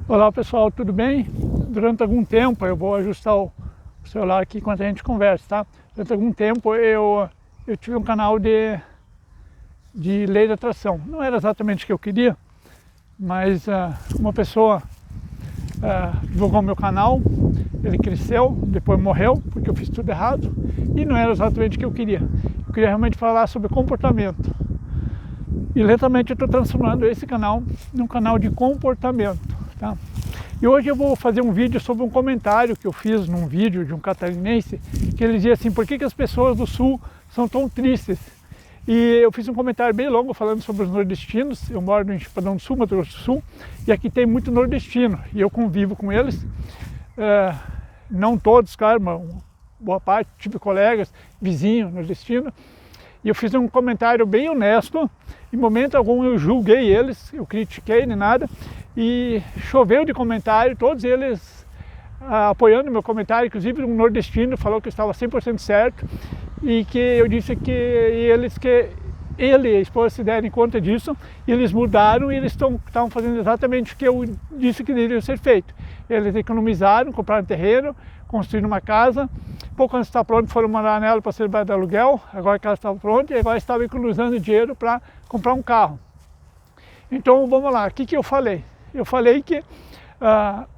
Olá pessoal, tudo bem? Durante algum tempo, eu vou ajustar o celular aqui enquanto a gente conversa, tá? Durante algum tempo eu tive um canal de lei da atração. Não era exatamente o que eu queria, mas uma pessoa divulgou meu canal, ele cresceu, depois morreu, porque eu fiz tudo errado, e não era exatamente o que eu queria. Eu queria realmente falar sobre comportamento. E lentamente eu estou transformando esse canal num canal de comportamento, tá? E hoje eu vou fazer um vídeo sobre um comentário que eu fiz num vídeo de um catarinense, que ele dizia assim: por que as pessoas do Sul são tão tristes? E eu fiz um comentário bem longo falando sobre os nordestinos. Eu moro em Chapadão do Sul, Mato Grosso do Sul, e aqui tem muito nordestino, e eu convivo com eles. Não todos, claro, mas boa parte, tive colegas, vizinhos nordestinos. E eu fiz um comentário bem honesto. Em momento algum eu julguei eles, eu critiquei nem nada. E choveu de comentário, todos eles apoiando meu comentário. Inclusive um nordestino falou que eu estava 100% certo. E que eu disse que ele e a esposa se deram conta disso. E eles mudaram e eles estavam fazendo exatamente o que eu disse que deveria ser feito. Eles economizaram, compraram terreno, construíram uma casa. Pouco antes de estar pronto, foram morar nela para ser de aluguel. Agora a casa estava pronta e agora estava economizando dinheiro para comprar um carro. Então vamos lá, o que eu falei? Eu falei que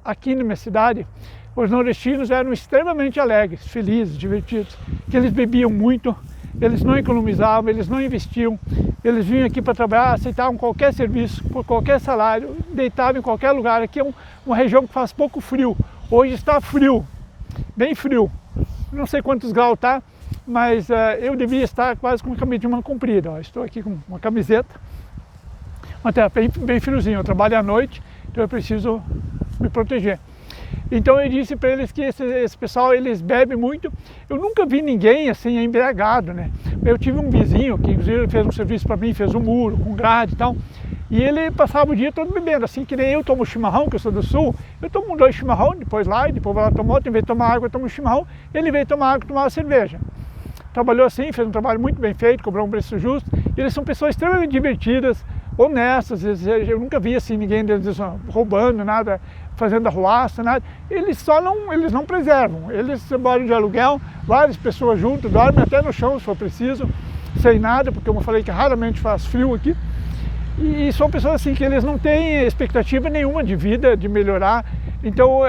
aqui na minha cidade, os nordestinos eram extremamente alegres, felizes, divertidos, que eles bebiam muito, eles não economizavam, eles não investiam, eles vinham aqui para trabalhar, aceitavam qualquer serviço, por qualquer salário, deitavam em qualquer lugar. Aqui é uma região que faz pouco frio, hoje está frio, bem frio. Não sei quantos graus está, mas eu devia estar quase com uma camisa de manga comprida. Ó. Estou aqui com uma camiseta, até bem friozinho. Eu trabalho à noite, então eu preciso me proteger. Então eu disse para eles que esse pessoal, eles bebem muito. Eu nunca vi ninguém assim embriagado, né? Eu tive um vizinho que inclusive fez um serviço para mim, fez um muro com grade e tal. E ele passava o dia todo bebendo, assim que nem eu tomo chimarrão, que eu sou do Sul. Eu tomo 2 chimarrão, depois lá, e depois vou lá tomar outro. Em vez de tomar água, eu tomo chimarrão. Ele veio tomar água, tomar cerveja. Trabalhou assim, fez um trabalho muito bem feito, cobrou um preço justo. E eles são pessoas extremamente divertidas, honestas. Eu nunca vi assim ninguém deles roubando, nada, fazendo arruaça, nada. Eles não preservam. Eles moram de aluguel, várias pessoas juntas, dormem até no chão se for preciso, sem nada, porque como eu falei que raramente faz frio aqui. E são pessoas assim que eles não têm expectativa nenhuma de vida, de melhorar. Então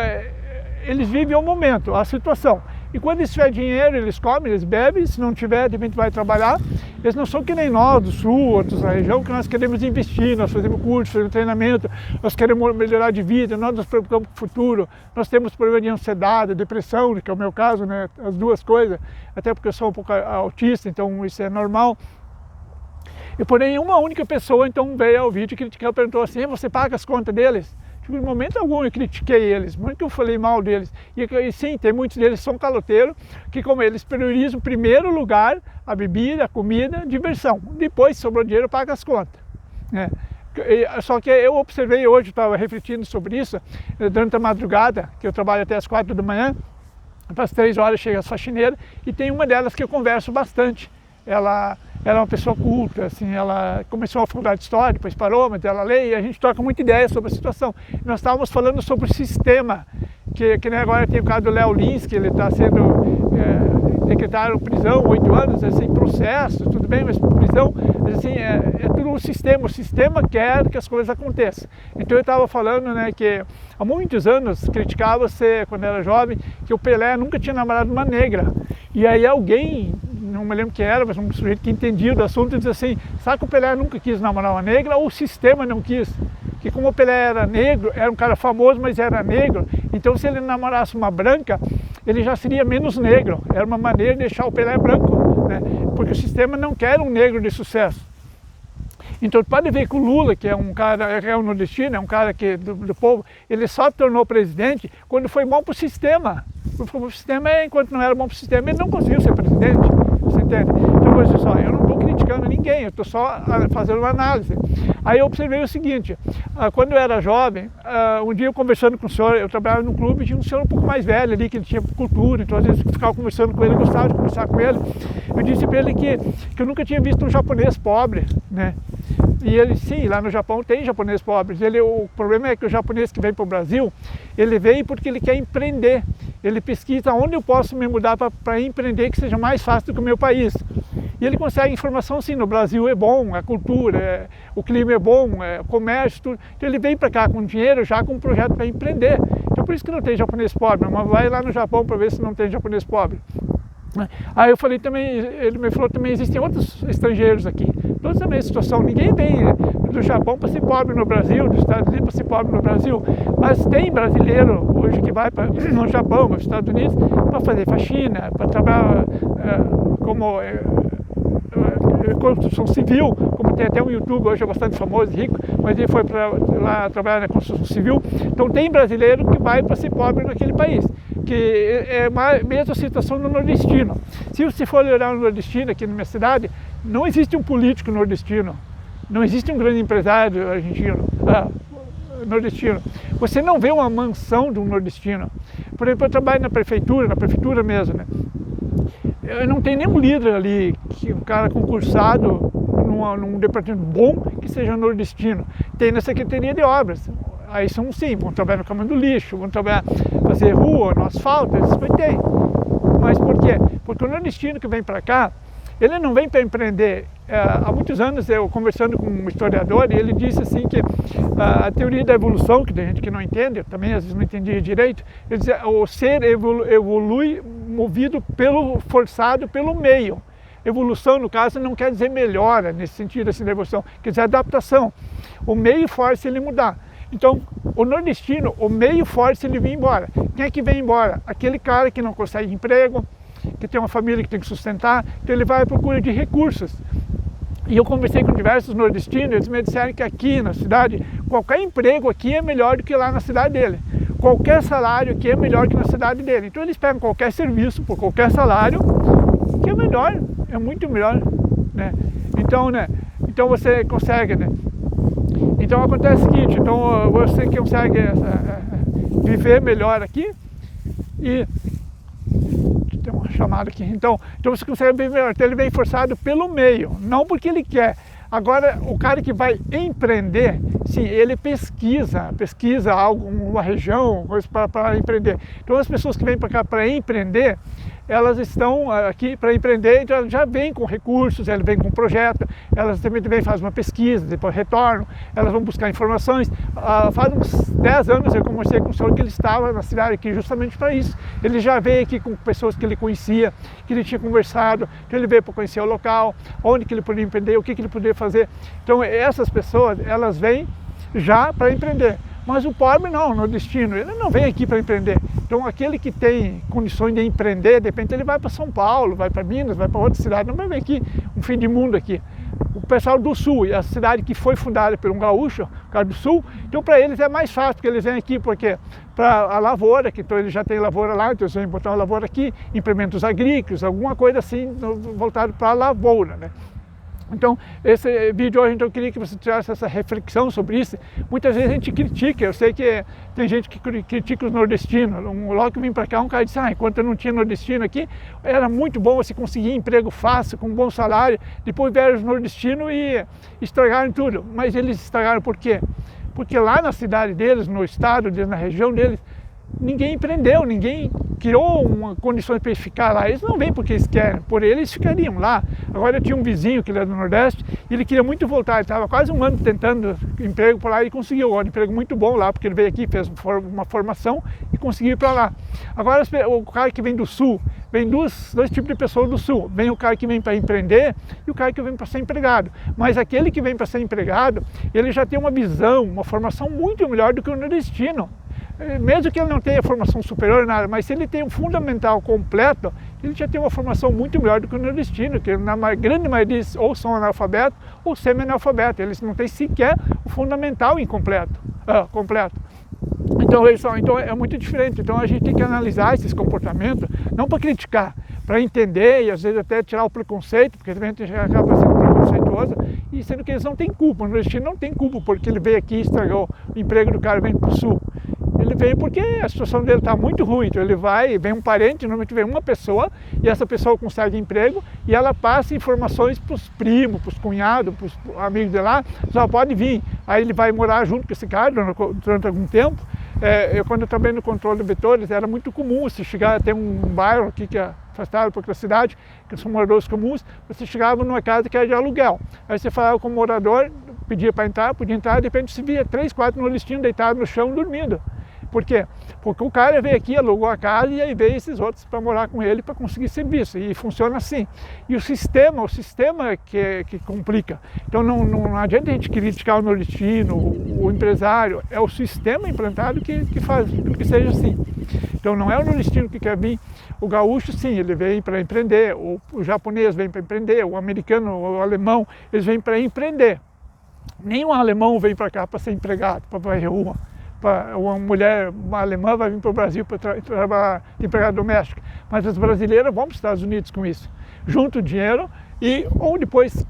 eles vivem o momento, a situação. E quando eles tiver dinheiro, eles comem, eles bebem. Se não tiver, de repente vai trabalhar. Eles não são que nem nós, do Sul, outros da região, que nós queremos investir, nós fazemos curso, fazemos treinamento, nós queremos melhorar de vida, nós nos preocupamos com o futuro. Nós temos problema de ansiedade, depressão, que é o meu caso, né? As duas coisas. Até porque eu sou um pouco autista, então isso é normal. E porém uma única pessoa então veio ao vídeo e criticou, perguntou assim: você paga as contas deles? Tipo, em momento algum eu critiquei eles, muito que eu falei mal deles. E sim, tem muitos deles que são caloteiros, que como eles priorizam em primeiro lugar a bebida, a comida, a diversão. Depois, se sobrou dinheiro, paga as contas. Né? Só que eu observei hoje, estava refletindo sobre isso, durante a madrugada, que eu trabalho até as 4 da manhã, para as 3 horas chega as faxineiras, e tem uma delas que eu converso bastante. Ela é uma pessoa culta, assim, ela começou a faculdade de História, depois parou, mas ela lê e a gente troca muita ideia sobre a situação. Nós estávamos falando sobre o sistema, que nem agora tem o caso do Léo Lins, que ele está sendo decretado prisão, 8 anos, assim, processo, tudo bem, mas prisão, assim, é tudo um sistema, o sistema quer que as coisas aconteçam. Então eu estava falando, né, que há muitos anos criticava-se, quando era jovem, que o Pelé nunca tinha namorado uma negra. E aí alguém, não me lembro quem era, mas um sujeito que entendia do assunto, diz assim: sabe que o Pelé nunca quis namorar uma negra, ou o sistema não quis? Que como o Pelé era negro, era um cara famoso, mas era negro, então se ele namorasse uma branca, ele já seria menos negro. Era uma maneira de deixar o Pelé branco, né? Porque o sistema não quer um negro de sucesso. Então pode ver que o Lula, que é um cara, é um nordestino, é um cara que, do povo, ele só tornou presidente quando foi bom para o sistema. O sistema, enquanto não era bom para o sistema, ele não conseguiu ser presidente. Você entende? Então, olha só, eu não estou criticando ninguém, eu estou só fazendo uma análise. Aí eu observei o seguinte: quando eu era jovem, um dia eu conversando com o senhor, eu trabalhava num clube, tinha um senhor um pouco mais velho ali, que ele tinha cultura, então às vezes eu ficava conversando com ele, eu gostava de conversar com ele. Eu disse para ele que eu nunca tinha visto um japonês pobre, né? E ele, sim, lá no Japão tem japoneses pobres. O problema é que o japonês que vem para o Brasil, ele vem porque ele quer empreender. Ele pesquisa onde eu posso me mudar para empreender, que seja mais fácil do que o meu país. E ele consegue informação, sim, no Brasil é bom, a cultura, o clima é bom, o comércio, tudo. Então ele vem para cá com dinheiro, já com um projeto para empreender. Então por isso que não tem japonês pobre, mas vai lá no Japão para ver se não tem japonês pobre. Aí eu falei também, ele me falou também, existem outros estrangeiros aqui, todos a mesma situação, ninguém vem do Japão para ser pobre no Brasil, dos Estados Unidos para ser pobre no Brasil, mas tem brasileiro hoje que vai no Japão, nos Estados Unidos, para fazer faxina, para trabalhar como construção civil, como tem até um youtuber hoje bastante famoso, rico, mas ele foi para lá trabalhar na construção civil. Então tem brasileiro que vai para ser pobre naquele país, que é a mesma situação no nordestino. Se você for olhar no nordestino, aqui na minha cidade, não existe um político nordestino, não existe um grande empresário argentino, nordestino. Você não vê uma mansão de um nordestino. Por exemplo, eu trabalho na prefeitura mesmo, né? Não tem nenhum líder ali, um cara concursado num departamento bom que seja nordestino. Tem na Secretaria de Obras. Aí são sim, vão trabalhar no caminhão do lixo, vão trabalhar, fazer rua, no asfalto, isso tem. Mas por quê? Porque o nordestino que vem para cá, ele não vem para empreender. Há muitos anos eu conversando com um historiador, e ele disse assim que a teoria da evolução, que tem gente que não entende, eu também às vezes não entendia direito, ele dizia o ser evolui forçado pelo meio. Evolução, no caso, não quer dizer melhora, nesse sentido assim, da evolução, quer dizer adaptação. O meio força ele mudar. Então, o nordestino, o meio força ele vir embora. Quem é que vem embora? Aquele cara que não consegue emprego, que tem uma família que tem que sustentar, então ele vai à procura de recursos. E eu conversei com diversos nordestinos, eles me disseram que aqui na cidade, qualquer emprego aqui é melhor do que lá na cidade dele. Qualquer salário aqui é melhor que na cidade dele. Então eles pegam qualquer serviço por qualquer salário, que é melhor, é muito melhor, né? Então você consegue, né? Então acontece o seguinte, então você consegue viver melhor aqui e tem uma chamada aqui. Então você consegue viver melhor. Então ele vem forçado pelo meio, não porque ele quer. Agora, o cara que vai empreender, sim, ele pesquisa algo, uma região, coisa para empreender. Então as pessoas que vêm para cá para empreender, elas estão aqui para empreender, então elas já vêm com recursos, elas vêm com projeto, elas também fazem uma pesquisa, depois retornam, elas vão buscar informações. Faz uns 10 anos eu conversei com o senhor que ele estava na cidade aqui justamente para isso. Ele já veio aqui com pessoas que ele conhecia, que ele tinha conversado, então ele veio para conhecer o local, onde que ele podia empreender, o que ele poderia fazer. Então essas pessoas, elas vêm já para empreender. Mas o pobre não, o nordestino, ele não vem aqui para empreender. Então aquele que tem condições de empreender, de repente ele vai para São Paulo, vai para Minas, vai para outra cidade, não vai vir aqui, um fim de mundo aqui. O pessoal do sul, e a cidade que foi fundada por um gaúcho, o cara do sul, então para eles é mais fácil, porque eles vêm aqui porque para a lavoura, que então eles já têm lavoura lá, então eles vêm botar uma lavoura aqui, implementos agrícolas, alguma coisa assim voltado para a lavoura, né? Então, esse vídeo hoje, então, eu queria que você tivesse essa reflexão sobre isso. Muitas vezes a gente critica, eu sei que tem gente que critica os nordestinos. Logo que eu vim para cá, um cara disse, enquanto eu não tinha nordestino aqui, era muito bom você conseguir emprego fácil, com um bom salário. Depois vieram os nordestinos e estragaram tudo. Mas eles estragaram por quê? Porque lá na cidade deles, no estado deles, na região deles, ninguém empreendeu, ninguém criou uma condições para eles ficar lá. Eles não vêm porque eles querem, por eles ficariam lá. Agora eu tinha um vizinho que ele é do Nordeste e ele queria muito voltar, ele estava quase um ano tentando emprego por lá e conseguiu um emprego muito bom lá, porque ele veio aqui, fez uma formação e conseguiu ir para lá. Agora o cara que vem do Sul, vem dois tipos de pessoas do Sul. Vem o cara que vem para empreender e o cara que vem para ser empregado. Mas aquele que vem para ser empregado, ele já tem uma visão, uma formação muito melhor do que o nordestino. Mesmo que ele não tenha formação superior, nada, mas se ele tem um fundamental completo, ele já tem uma formação muito melhor do que o nordestino, que na grande maioria ou são analfabetos ou semi-analfabetos, eles não têm sequer o fundamental completo. Então é muito diferente, então a gente tem que analisar esses comportamentos, não para criticar, para entender e às vezes até tirar o preconceito, porque também a gente acaba sendo preconceituoso, e sendo que eles não têm culpa, o nordestino não tem culpa, porque ele veio aqui e estragou o emprego do cara, vem para o sul. Ele vem porque a situação dele está muito ruim, então ele vai, vem um parente, normalmente vem uma pessoa, e essa pessoa consegue emprego, e ela passa informações para os primos, para os cunhados, para os amigos de lá, só pode vir. Aí ele vai morar junto com esse cara durante algum tempo. Quando eu trabalhei no controle de vetores, era muito comum você chegar até um bairro aqui que é afastado por outra cidade, que são moradores comuns, você chegava numa casa que era de aluguel. Aí você falava com o morador, pedia para entrar, podia entrar, de repente se via 3, 4 norlistinos deitados no chão dormindo. Por quê? Porque o cara veio aqui, alugou a casa e aí veio esses outros para morar com ele para conseguir serviço. E funciona assim. E o sistema que complica. Então não adianta a gente criticar o nordestino, o empresário, é o sistema implantado que faz com que seja assim. Então não é o nordestino que quer vir. O gaúcho, sim, ele vem para empreender, o japonês vem para empreender, o americano, o alemão, eles vêm para empreender. Nenhum alemão vem para cá para ser empregado, para varrer rua. Uma mulher alemã vai vir para o Brasil para trabalhar de empregada doméstica, mas as brasileiras vão para os Estados Unidos com isso, juntam dinheiro ou depois,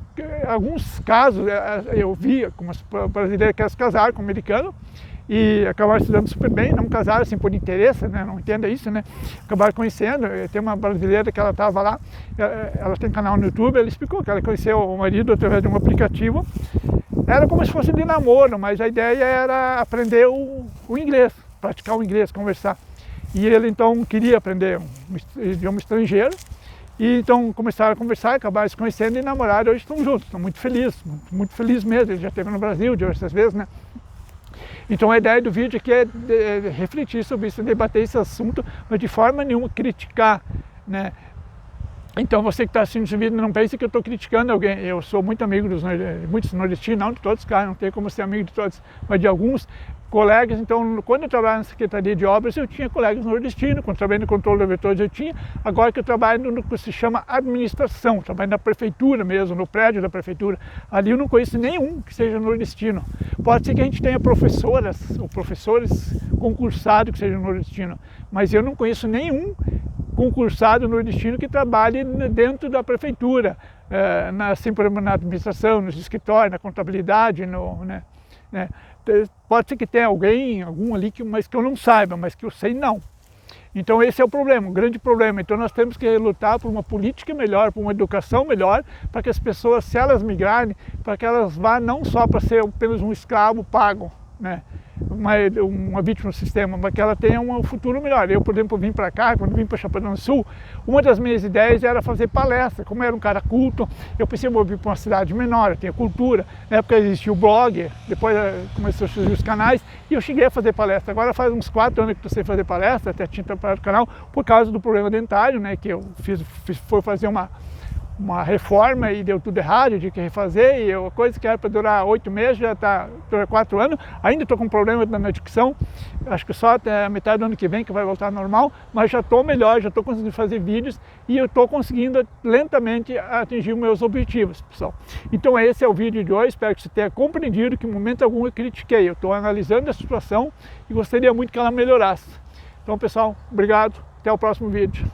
alguns casos, eu vi como as brasileiras querem se casar com um americano e acabaram se dando super bem, não casaram assim por interesse, né? Não entenda isso, né? Acabaram conhecendo. Tem uma brasileira que ela estava lá, ela tem canal no YouTube, ela explicou que ela conheceu o marido através de um aplicativo. Era como se fosse de namoro, mas a ideia era aprender o inglês, praticar o inglês, conversar. E ele então queria aprender um idioma estrangeiro, e então começaram a conversar, acabaram se conhecendo e namoraram, hoje estão juntos, estão muito felizes mesmo. Ele já esteve no Brasil diversas vezes, né? Então a ideia do vídeo aqui é refletir sobre isso, debater esse assunto, mas de forma nenhuma criticar, né? Então você que está assistindo esse vídeo, não pense que eu estou criticando alguém. Eu sou muito amigo dos muitos nordestinos, não de todos, claro, não tem como ser amigo de todos, mas de alguns colegas. Então, quando eu trabalhava na Secretaria de Obras, eu tinha colegas nordestinos, quando eu trabalhei no controle de vetores eu tinha. Agora que eu trabalho no que se chama administração, trabalho na prefeitura mesmo, no prédio da prefeitura, ali eu não conheço nenhum que seja nordestino. Pode ser que a gente tenha professoras ou professores concursados que sejam nordestinos, mas eu não conheço nenhum concursado nordestino que trabalhe dentro da prefeitura, na administração, nos escritórios, na contabilidade, né? Pode ser que tenha algum ali, mas que eu não saiba, mas que eu sei não. Então esse é o problema, um grande problema. Então nós temos que lutar por uma política melhor, por uma educação melhor, para que as pessoas, se elas migrarem, para que elas vá não só para ser apenas um escravo pago, né? Uma vítima do sistema, mas que ela tenha um futuro melhor. Eu, por exemplo, vim para cá, quando vim para Chapadão do Sul, uma das minhas ideias era fazer palestra. Como eu era um cara culto, eu pensei, vou vir para uma cidade menor, eu tenho cultura. Na época existia o blog, depois começou a surgir os canais, e eu cheguei a fazer palestra. Agora faz uns 4 anos que eu sei fazer palestra, até tinha preparado o canal, por causa do problema dentário, né, que eu fui fazer uma reforma e deu tudo errado, eu tive que refazer, e a coisa que era para durar 8 meses já está durando 4 anos, ainda estou com problema na dicção, acho que só até a metade do ano que vem que vai voltar ao normal, mas já estou melhor, já estou conseguindo fazer vídeos e eu estou conseguindo lentamente atingir meus objetivos, pessoal. Então esse é o vídeo de hoje, espero que você tenha compreendido que em momento algum eu critiquei, eu estou analisando a situação e gostaria muito que ela melhorasse. Então pessoal, obrigado, até o próximo vídeo.